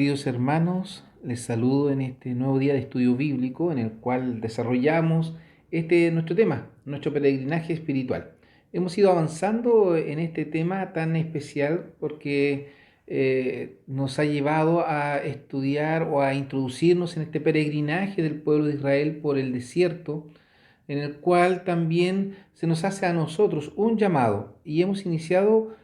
Queridos hermanos, les saludo en este nuevo día de estudio bíblico en el cual desarrollamos nuestro tema, nuestro peregrinaje espiritual. Hemos ido avanzando en este tema tan especial porque nos ha llevado a estudiar o a introducirnos en este peregrinaje del pueblo de Israel por el desierto, en el cual también se nos hace a nosotros un llamado y hemos iniciado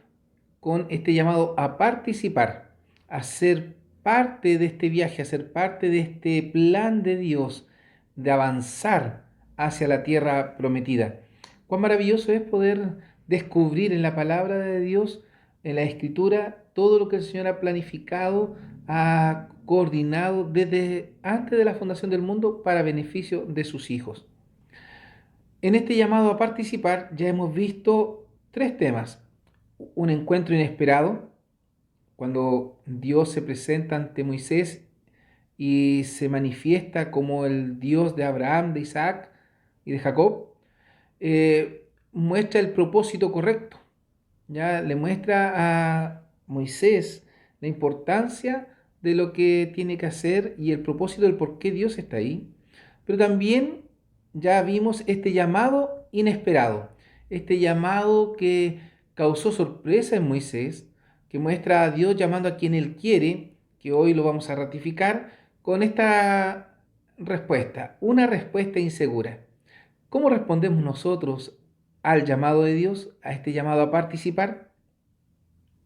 con este llamado a participar, a ser parte de este viaje, a ser parte de este plan de Dios de avanzar hacia la tierra prometida. Cuán maravilloso es poder descubrir en la palabra de Dios, en la Escritura, todo lo que el Señor ha planificado, ha coordinado desde antes de la fundación del mundo para beneficio de sus hijos. En este llamado a participar ya hemos visto tres temas: un encuentro inesperado, cuando Dios se presenta ante Moisés y se manifiesta como el Dios de Abraham, de Isaac y de Jacob, muestra el propósito correcto. Ya le muestra a Moisés la importancia de lo que tiene que hacer y el propósito del por qué Dios está ahí. Pero también ya vimos este llamado inesperado, este llamado que causó sorpresa en Moisés, que muestra a Dios llamando a quien Él quiere, que hoy lo vamos a ratificar con esta respuesta, una respuesta insegura. ¿Cómo respondemos nosotros al llamado de Dios, a este llamado a participar?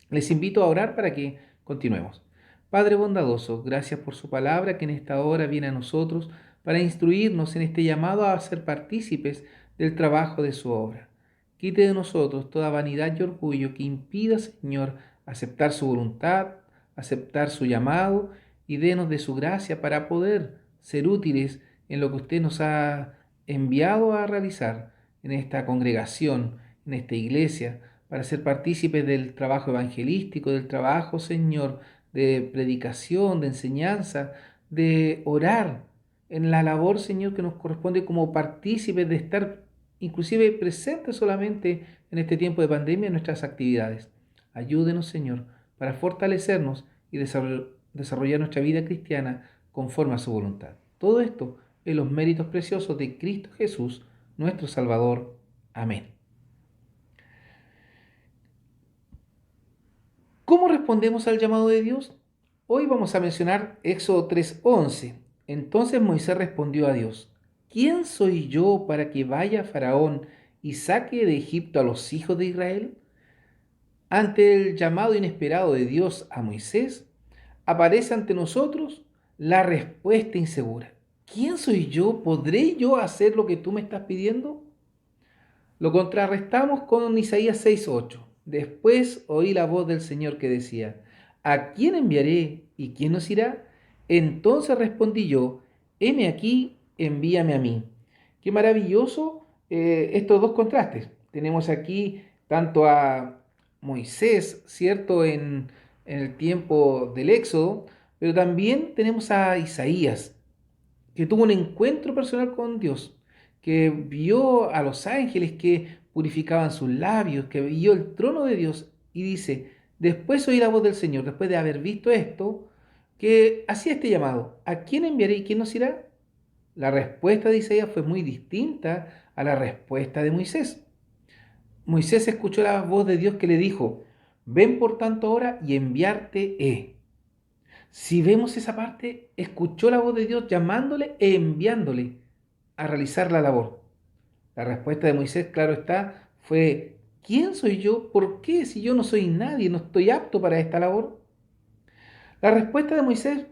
Les invito a orar para que continuemos. Padre bondadoso, gracias por su palabra que en esta hora viene a nosotros para instruirnos en este llamado a ser partícipes del trabajo de su obra. Quite de nosotros toda vanidad y orgullo que impida, Señor, aceptar su voluntad, aceptar su llamado y denos de su gracia para poder ser útiles en lo que usted nos ha enviado a realizar en esta congregación, en esta iglesia, para ser partícipes del trabajo evangelístico, del trabajo, Señor, de predicación, de enseñanza, de orar en la labor, Señor, que nos corresponde como partícipes de estar inclusive presentes solamente en este tiempo de pandemia en nuestras actividades. Ayúdenos, Señor, para fortalecernos y desarrollar nuestra vida cristiana conforme a su voluntad. Todo esto en los méritos preciosos de Cristo Jesús, nuestro Salvador. Amén. ¿Cómo respondemos al llamado de Dios? Hoy vamos a mencionar Éxodo 3:11. Entonces Moisés respondió a Dios: ¿Quién soy yo para que vaya a Faraón y saque de Egipto a los hijos de Israel? Ante el llamado inesperado de Dios a Moisés, aparece ante nosotros la respuesta insegura. ¿Quién soy yo? ¿Podré yo hacer lo que tú me estás pidiendo? Lo contrarrestamos con Isaías 6:8. Después oí la voz del Señor que decía: ¿A quién enviaré y quién nos irá? Entonces respondí yo: heme aquí, envíame a mí. Qué maravilloso estos dos contrastes. Tenemos aquí tanto a Moisés, ¿cierto? En el tiempo del Éxodo, pero también tenemos a Isaías, que tuvo un encuentro personal con Dios, que vio a los ángeles que purificaban sus labios, que vio el trono de Dios y dice: después oí la voz del Señor, después de haber visto esto, que hacía este llamado: ¿a quién enviaré y quién nos irá? La respuesta de Isaías fue muy distinta a la respuesta de Moisés. Moisés escuchó la voz de Dios que le dijo: ven por tanto ahora y enviarte he. Si vemos esa parte, escuchó la voz de Dios llamándole e enviándole a realizar la labor. La respuesta de Moisés, claro está, fue: ¿quién soy yo? ¿Por qué? Si yo no soy nadie, no estoy apto para esta labor. La respuesta de Moisés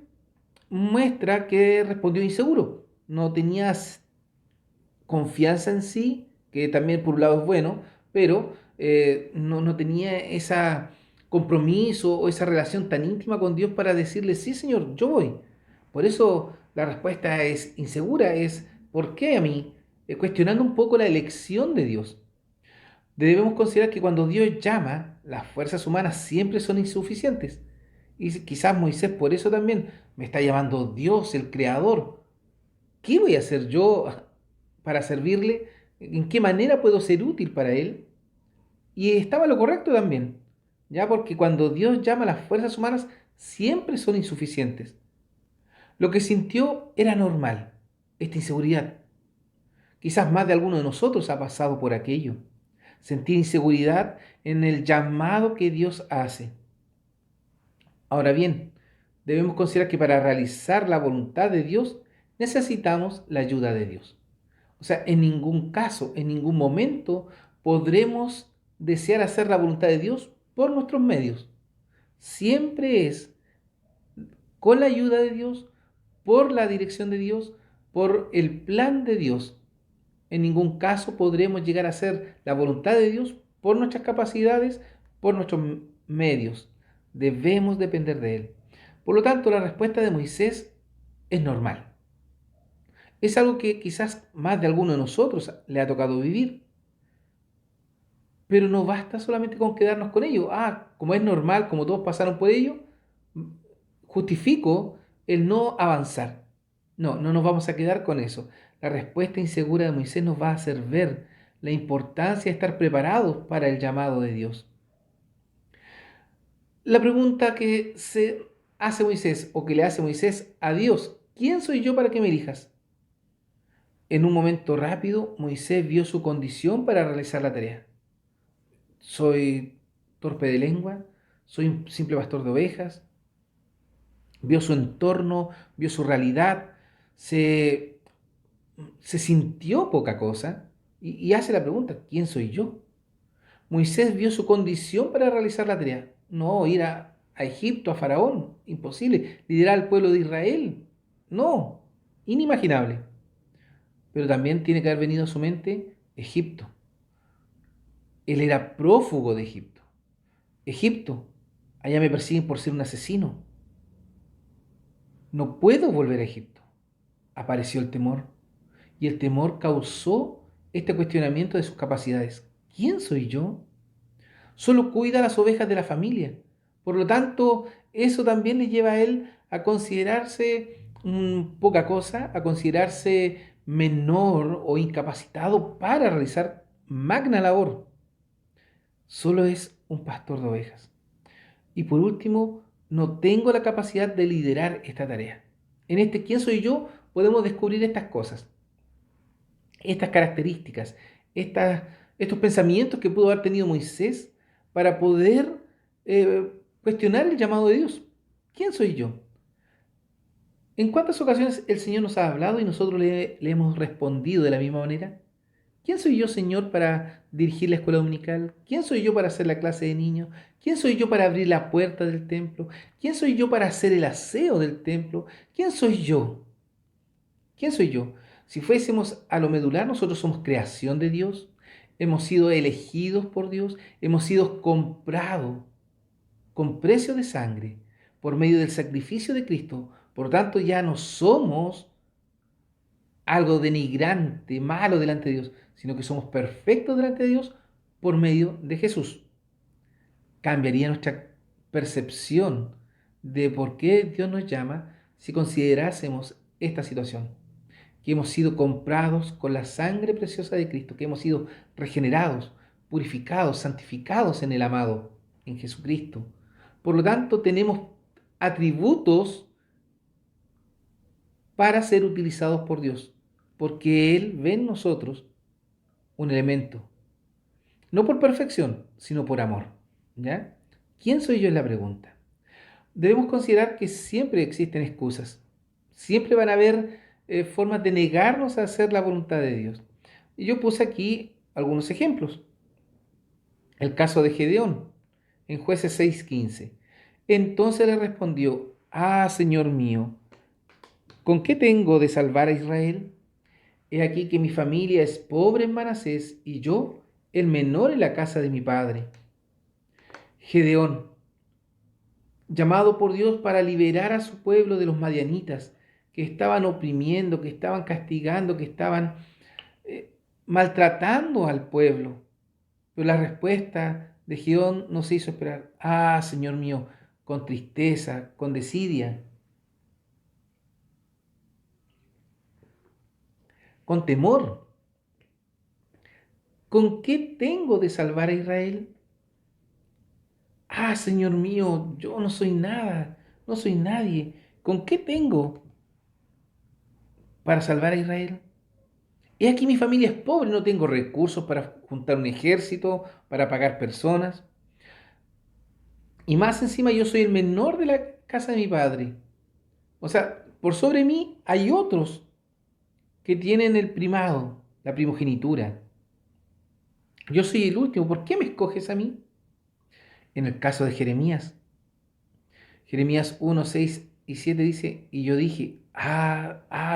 muestra que respondió inseguro. No tenía confianza en sí, que también por un lado es bueno, pero no tenía ese compromiso o esa relación tan íntima con Dios para decirle: sí, Señor, yo voy. Por eso la respuesta es insegura, es ¿por qué a mí? Cuestionando un poco la elección de Dios. Debemos considerar que cuando Dios llama, las fuerzas humanas siempre son insuficientes. Y quizás Moisés por eso también me está llamando Dios, el Creador. ¿Qué voy a hacer yo para servirle? ¿En qué manera puedo ser útil para él? Y estaba lo correcto también, ya porque cuando Dios llama a las fuerzas humanas, siempre son insuficientes. Lo que sintió era normal, esta inseguridad. Quizás más de alguno de nosotros ha pasado por aquello. Sentir inseguridad en el llamado que Dios hace. Ahora bien, debemos considerar que para realizar la voluntad de Dios necesitamos la ayuda de Dios. O sea, en ningún caso, en ningún momento podremos desear hacer la voluntad de Dios por nuestros medios. Siempre es con la ayuda de Dios, por la dirección de Dios, por el plan de Dios. En ningún caso podremos llegar a hacer la voluntad de Dios por nuestras capacidades, por nuestros medios. Debemos depender de Él. Por lo tanto, la respuesta de Moisés es normal. Es algo que quizás más de alguno de nosotros le ha tocado vivir. Pero no basta solamente con quedarnos con ello. Como es normal, como todos pasaron por ello, justifico el no avanzar. No, no nos vamos a quedar con eso. La respuesta insegura de Moisés nos va a hacer ver la importancia de estar preparados para el llamado de Dios. La pregunta que se hace Moisés o que le hace Moisés a Dios, ¿quién soy yo para que me elijas? En un momento rápido, Moisés vio su condición para realizar la tarea. Soy torpe de lengua, soy un simple pastor de ovejas. Vio su entorno, vio su realidad, se, se sintió poca cosa y hace la pregunta, ¿quién soy yo? Moisés vio su condición para realizar la tarea. No, ir a Egipto, a Faraón, imposible. Liderar al pueblo de Israel, no, inimaginable. Pero también tiene que haber venido a su mente Egipto. Él era prófugo de Egipto. Egipto, allá me persiguen por ser un asesino. No puedo volver a Egipto. Apareció el temor. Y el temor causó este cuestionamiento de sus capacidades. ¿Quién soy yo? Solo cuida las ovejas de la familia. Por lo tanto, eso también le lleva a él a considerarse poca cosa, a considerarse menor o incapacitado para realizar magna labor. Solo es un pastor de ovejas. Y por último, no tengo la capacidad de liderar esta tarea. En este ¿quién soy yo? Podemos descubrir estas cosas, estas características, estas, estos pensamientos que pudo haber tenido Moisés para poder cuestionar el llamado de Dios. ¿Quién soy yo? ¿En cuántas ocasiones el Señor nos ha hablado y nosotros le hemos respondido de la misma manera? ¿Quién soy yo, Señor, para dirigir la escuela dominical? ¿Quién soy yo para hacer la clase de niños? ¿Quién soy yo para abrir la puerta del templo? ¿Quién soy yo para hacer el aseo del templo? ¿Quién soy yo? ¿Quién soy yo? Si fuésemos a lo medular, nosotros somos creación de Dios, hemos sido elegidos por Dios, hemos sido comprados con precio de sangre por medio del sacrificio de Cristo. Por lo tanto, ya no somos algo denigrante, malo delante de Dios, sino que somos perfectos delante de Dios por medio de Jesús. Cambiaría nuestra percepción de por qué Dios nos llama si considerásemos esta situación, que hemos sido comprados con la sangre preciosa de Cristo, que hemos sido regenerados, purificados, santificados en el amado, en Jesucristo. Por lo tanto, tenemos atributos para ser utilizados por Dios, porque Él ve en nosotros un elemento, no por perfección, sino por amor. ¿Ya? ¿Quién soy yo? Es la pregunta. Debemos considerar que siempre existen excusas, siempre van a haber formas de negarnos a hacer la voluntad de Dios. Y yo puse aquí algunos ejemplos. El caso de Gedeón, en Jueces 6:15. Entonces le respondió, Señor mío, ¿con qué tengo de salvar a Israel? He aquí que mi familia es pobre en Manasés y yo el menor en la casa de mi padre. Gedeón, llamado por Dios para liberar a su pueblo de los madianitas, que estaban oprimiendo, que estaban castigando, que estaban maltratando al pueblo. Pero la respuesta de Gedeón no se hizo esperar. Señor mío, con tristeza, con desidia, con temor. ¿Con qué tengo de salvar a Israel? Señor mío, yo no soy nada. no soy nadie. ¿Con qué tengo para salvar a Israel? He aquí mi familia es pobre, no tengo recursos para juntar un ejército, para pagar personas. Y más encima yo soy el menor de la casa de mi padre. O sea, por sobre mí hay otros que tienen el primado, la primogenitura. Yo soy el último, ¿por qué me escoges a mí? En el caso de Jeremías, Jeremías 1, 6 y 7 dice, y yo dije,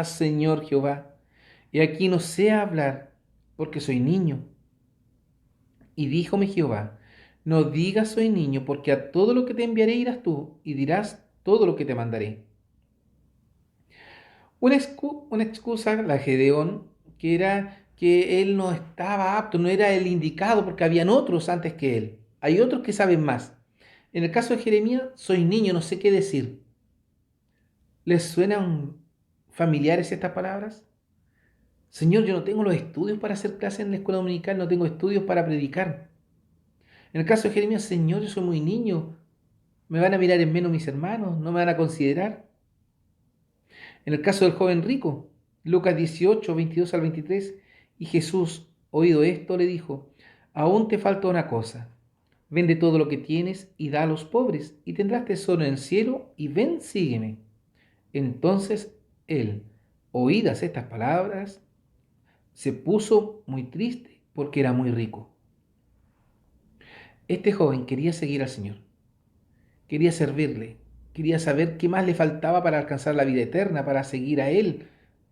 Señor Jehová, y aquí no sé hablar, porque soy niño. Y díjome Jehová, no digas soy niño, porque a todo lo que te enviaré irás tú, y dirás todo lo que te mandaré. Una excusa, la Gedeón, que era que él no estaba apto, no era el indicado, porque habían otros antes que él. Hay otros que saben más. En el caso de Jeremías, soy niño, no sé qué decir. ¿Les suenan familiares estas palabras? Señor, yo no tengo los estudios para hacer clases en la escuela dominical, no tengo estudios para predicar. En el caso de Jeremías, Señor, yo soy muy niño, me van a mirar en menos mis hermanos, no me van a considerar. En el caso del joven rico, Lucas 18, 22 al 23, y Jesús, oído esto, le dijo, aún te falta una cosa, vende todo lo que tienes y da a los pobres, y tendrás tesoro en el cielo, y ven, sígueme. Entonces él, oídas estas palabras, se puso muy triste porque era muy rico. Este joven quería seguir al Señor, quería servirle, quería saber qué más le faltaba para alcanzar la vida eterna, para seguir a Él,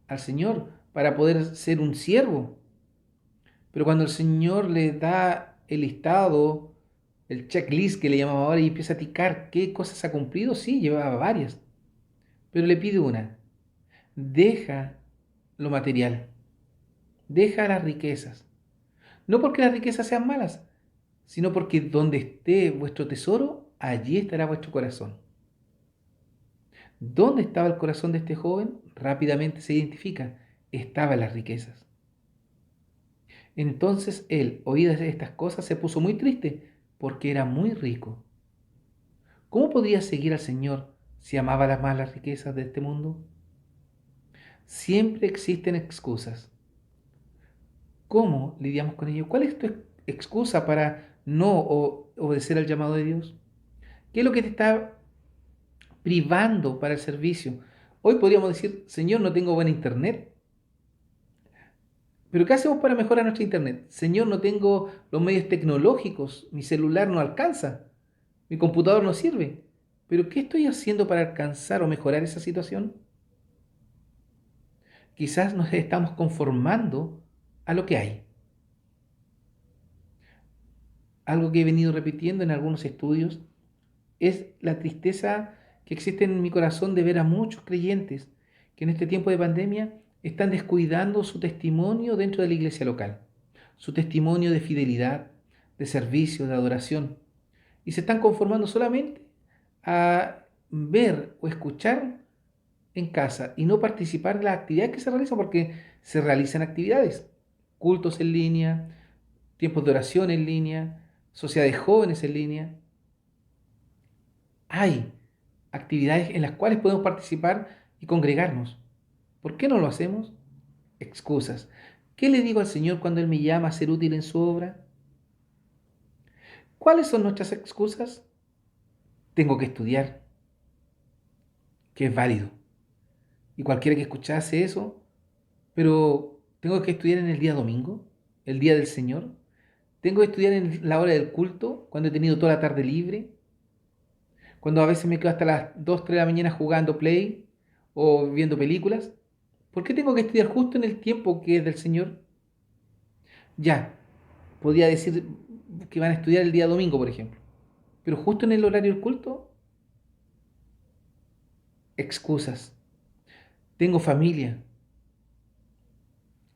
al Señor, para poder ser un siervo. Pero cuando el Señor le da el listado, el checklist que le llamaba ahora, y empieza a ticar qué cosas ha cumplido, sí, llevaba varias, pero le pide una, deja lo material, deja las riquezas. No porque las riquezas sean malas, sino porque donde esté vuestro tesoro, allí estará vuestro corazón. ¿Dónde estaba el corazón de este joven? Rápidamente se identifica, estaba en las riquezas. Entonces él, oídas estas cosas, se puso muy triste porque era muy rico. ¿Cómo podría seguir al Señor si amaba las malas riquezas de este mundo? Siempre existen excusas. ¿Cómo lidiamos con ello? ¿Cuál es tu excusa para no obedecer al llamado de Dios? ¿Qué es lo que te está privando para el servicio? Hoy podríamos decir, Señor, no tengo buen internet. Pero ¿qué hacemos para mejorar nuestra internet? Señor, no tengo los medios tecnológicos, mi celular no alcanza, mi computador no sirve. Pero ¿qué estoy haciendo para alcanzar o mejorar esa situación? Quizás nos estamos conformando a lo que hay. Algo que he venido repitiendo en algunos estudios es la tristeza que existe en mi corazón de ver a muchos creyentes que en este tiempo de pandemia están descuidando su testimonio dentro de la iglesia local, su testimonio de fidelidad, de servicio, de adoración, y se están conformando solamente a ver o escuchar en casa y no participar de las actividades que se realizan, porque se realizan actividades, cultos en línea, tiempos de oración en línea, sociedades jóvenes en línea. Hay actividades en las cuales podemos participar y congregarnos. ¿Por qué no lo hacemos? Excusas. ¿Qué le digo al Señor cuando Él me llama a ser útil en su obra? ¿Cuáles son nuestras excusas? Tengo que estudiar, que es válido. Y cualquiera que escuchase eso, pero tengo que estudiar en el día domingo, el día del Señor. Tengo que estudiar en la hora del culto, cuando he tenido toda la tarde libre, cuando a veces me quedo hasta las 2 3 de la mañana jugando play o viendo películas. ¿Por qué tengo que estudiar justo en el tiempo que es del Señor? Ya, podía decir que van a estudiar el día domingo, por ejemplo, pero justo en el horario del culto, excusas. Tengo familia.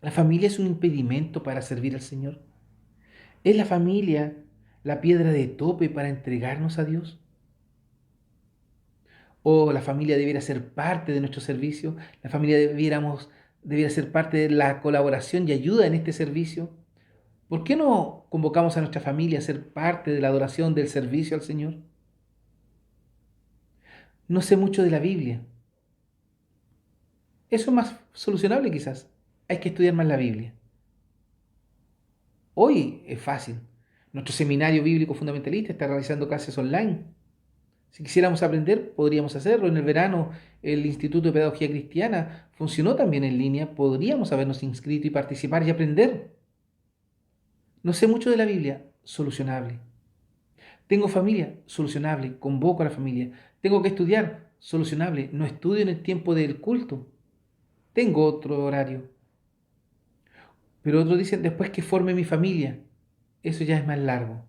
¿La familia es un impedimento para servir al Señor? ¿Es la familia la piedra de tope para entregarnos a Dios? ¿O la familia debiera ser parte de nuestro servicio? ¿La familia debiera ser parte de la colaboración y ayuda en este servicio? ¿Por qué no convocamos a nuestra familia a ser parte de la adoración, del servicio al Señor? No sé mucho de la Biblia. Eso es más solucionable quizás. Hay que estudiar más la Biblia. Hoy es fácil. Nuestro seminario bíblico fundamentalista está realizando clases online. Si quisiéramos aprender, podríamos hacerlo. En el verano, el Instituto de Pedagogía Cristiana funcionó también en línea. Podríamos habernos inscrito y participar y aprender. No sé mucho de la Biblia, solucionable. Tengo familia, solucionable. Convoco a la familia. Tengo que estudiar, solucionable. No estudio en el tiempo del culto. Tengo otro horario. Pero otros dicen después que forme mi familia. Eso ya es más largo.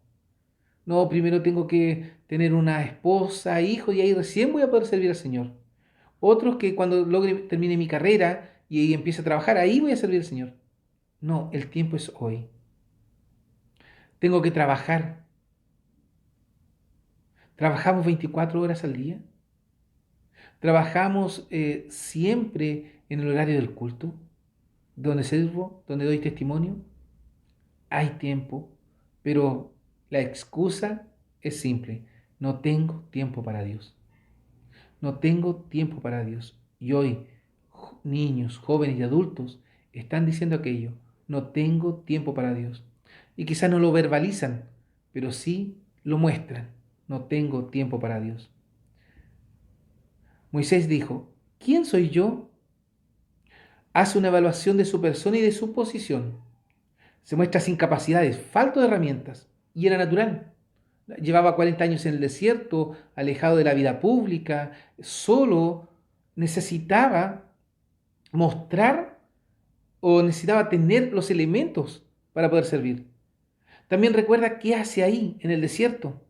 No, primero tengo que tener una esposa, hijo, y ahí recién voy a poder servir al Señor. Otros que cuando logre, termine mi carrera y empiece a trabajar, ahí voy a servir al Señor. No, el tiempo es hoy. Tengo que trabajar. Trabajamos 24 horas al día. Trabajamos siempre en el horario del culto, donde sirvo, donde doy testimonio. Hay tiempo, pero la excusa es simple. No tengo tiempo para Dios. No tengo tiempo para Dios. Y hoy niños, jóvenes y adultos están diciendo aquello. No tengo tiempo para Dios. Y quizás no lo verbalizan, pero sí lo muestran. No tengo tiempo para Dios. Moisés dijo, ¿quién soy yo? Hace una evaluación de su persona y de su posición. Se muestra sin capacidades, falto de herramientas. Y era natural. Llevaba 40 años en el desierto, alejado de la vida pública, solo necesitaba mostrar o necesitaba tener los elementos para poder servir. También recuerda qué hace ahí, en el desierto.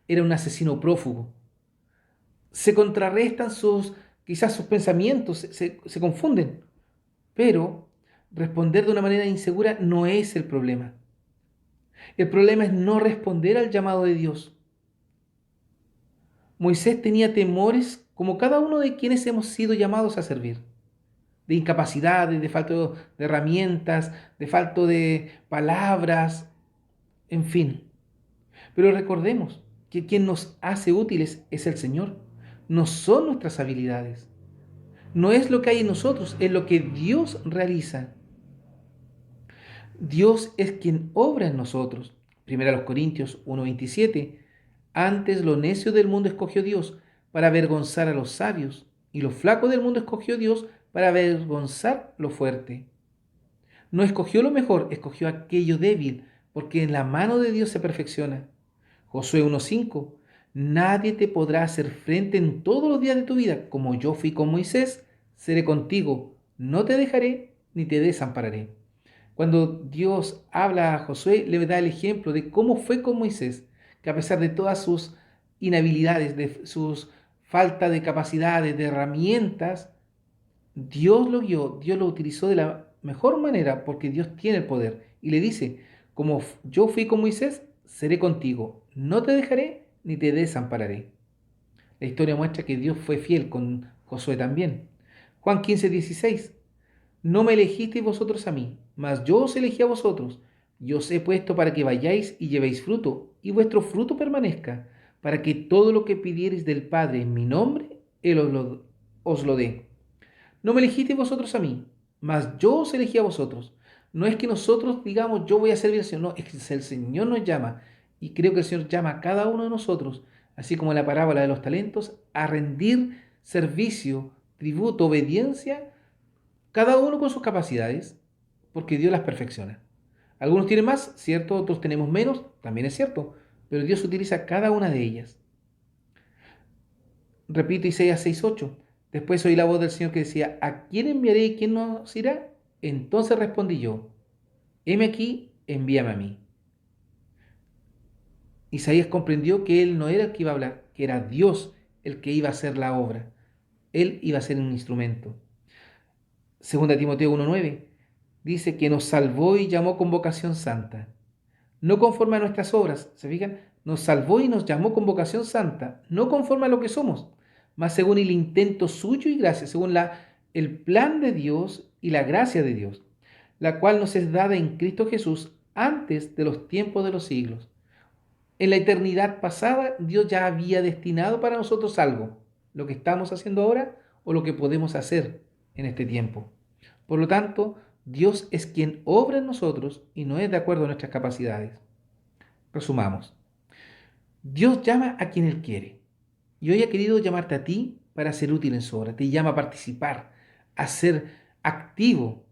Era un asesino prófugo. Se contrarrestan quizás sus pensamientos, se confunden, pero responder de una manera insegura no es el problema. El problema es no responder al llamado de Dios. Moisés tenía temores como cada uno de quienes hemos sido llamados a servir, de incapacidades, de falta de herramientas, de falta de palabras, en fin. Pero recordemos que quien nos hace útiles es el Señor, no son nuestras habilidades, no es lo que hay en nosotros, es lo que Dios realiza. Dios es quien obra en nosotros. Primera los Corintios 1:27. Antes lo necio del mundo escogió Dios para avergonzar a los sabios, y lo flaco del mundo escogió Dios para avergonzar lo fuerte. No escogió lo mejor, escogió aquello débil, porque en la mano de Dios se perfecciona. Josué 1:5. Nadie te podrá hacer frente en todos los días de tu vida, como yo fui con Moisés, seré contigo, no te dejaré ni te desampararé. Cuando Dios habla a Josué, le da el ejemplo de cómo fue con Moisés, que a pesar de todas sus inhabilidades, de sus falta de capacidades, de herramientas, Dios lo guió, Dios lo utilizó de la mejor manera porque Dios tiene el poder. Y le dice, como yo fui con Moisés, seré contigo, no te dejaré ni te desampararé. La historia muestra que Dios fue fiel con Josué también. Juan 15:16. No me elegisteis vosotros a mí, mas yo os elegí a vosotros. Yo os he puesto para que vayáis y llevéis fruto, y vuestro fruto permanezca, para que todo lo que pidiereis del Padre en mi nombre, Él os lo dé. No me elegisteis vosotros a mí, mas yo os elegí a vosotros. No es que nosotros digamos, yo voy a servir al Señor, no, es que el Señor nos llama, y creo que el Señor llama a cada uno de nosotros, así como en la parábola de los talentos, a rendir servicio, tributo, obediencia cada uno con sus capacidades, porque Dios las perfecciona. Algunos tienen más, ¿cierto? Otros tenemos menos, también es cierto, pero Dios utiliza cada una de ellas. Repito Isaías 6:8. Después oí la voz del Señor que decía, ¿a quién enviaré y quién nos irá? Entonces respondí yo, heme aquí, envíame a mí. Isaías comprendió que él no era el que iba a hablar, que era Dios el que iba a hacer la obra. Él iba a ser un instrumento. Segunda Timoteo 1:9 dice que nos salvó y llamó con vocación santa. No conforme a nuestras obras, ¿se fijan? Nos salvó y nos llamó con vocación santa, no conforme a lo que somos, más según el intento suyo y gracia, según el plan de Dios y la gracia de Dios, la cual nos es dada en Cristo Jesús antes de los tiempos de los siglos. En la eternidad pasada, Dios ya había destinado para nosotros algo, lo que estamos haciendo ahora o lo que podemos hacer en este tiempo. Por lo tanto, Dios es quien obra en nosotros y no es de acuerdo a nuestras capacidades. Resumamos. Dios llama a quien Él quiere. Y hoy ha querido llamarte a ti para ser útil en su obra. Te llama a participar, a ser activo.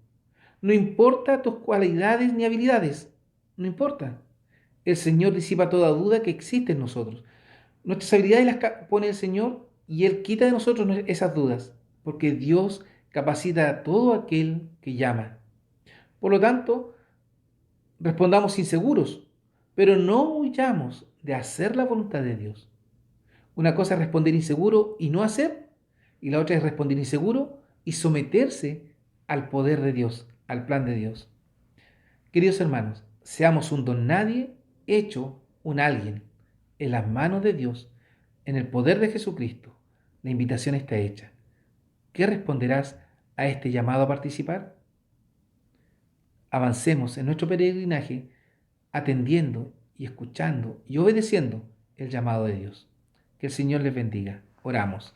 No importa tus cualidades ni habilidades. No importa. El Señor disipa toda duda que existe en nosotros. Nuestras habilidades las pone el Señor y Él quita de nosotros esas dudas, porque Dios capacita a todo aquel que llama. Por lo tanto, respondamos inseguros, pero no huyamos de hacer la voluntad de Dios. Una cosa es responder inseguro y no hacer, y la otra es responder inseguro y someterse al poder de Dios, al plan de Dios. Queridos hermanos, seamos un don nadie hecho un alguien en las manos de Dios, en el poder de Jesucristo. La invitación está hecha. ¿Qué responderás a este llamado a participar? Avancemos en nuestro peregrinaje atendiendo y escuchando y obedeciendo el llamado de Dios. Que el Señor les bendiga. Oramos.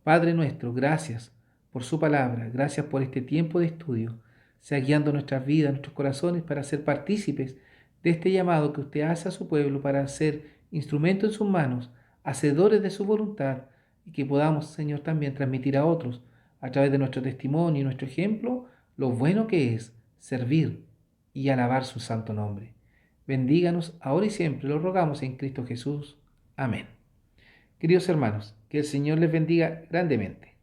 Padre nuestro, gracias por su palabra, gracias por este tiempo de estudio. Sea guiando nuestras vidas, nuestros corazones para ser partícipes de este llamado que usted hace a su pueblo para ser instrumento en sus manos, hacedores de su voluntad y que podamos, Señor, también transmitir a otros a través de nuestro testimonio y nuestro ejemplo lo bueno que es servir y alabar su santo nombre. Bendíganos ahora y siempre, lo rogamos en Cristo Jesús. Amén. Queridos hermanos, que el Señor les bendiga grandemente.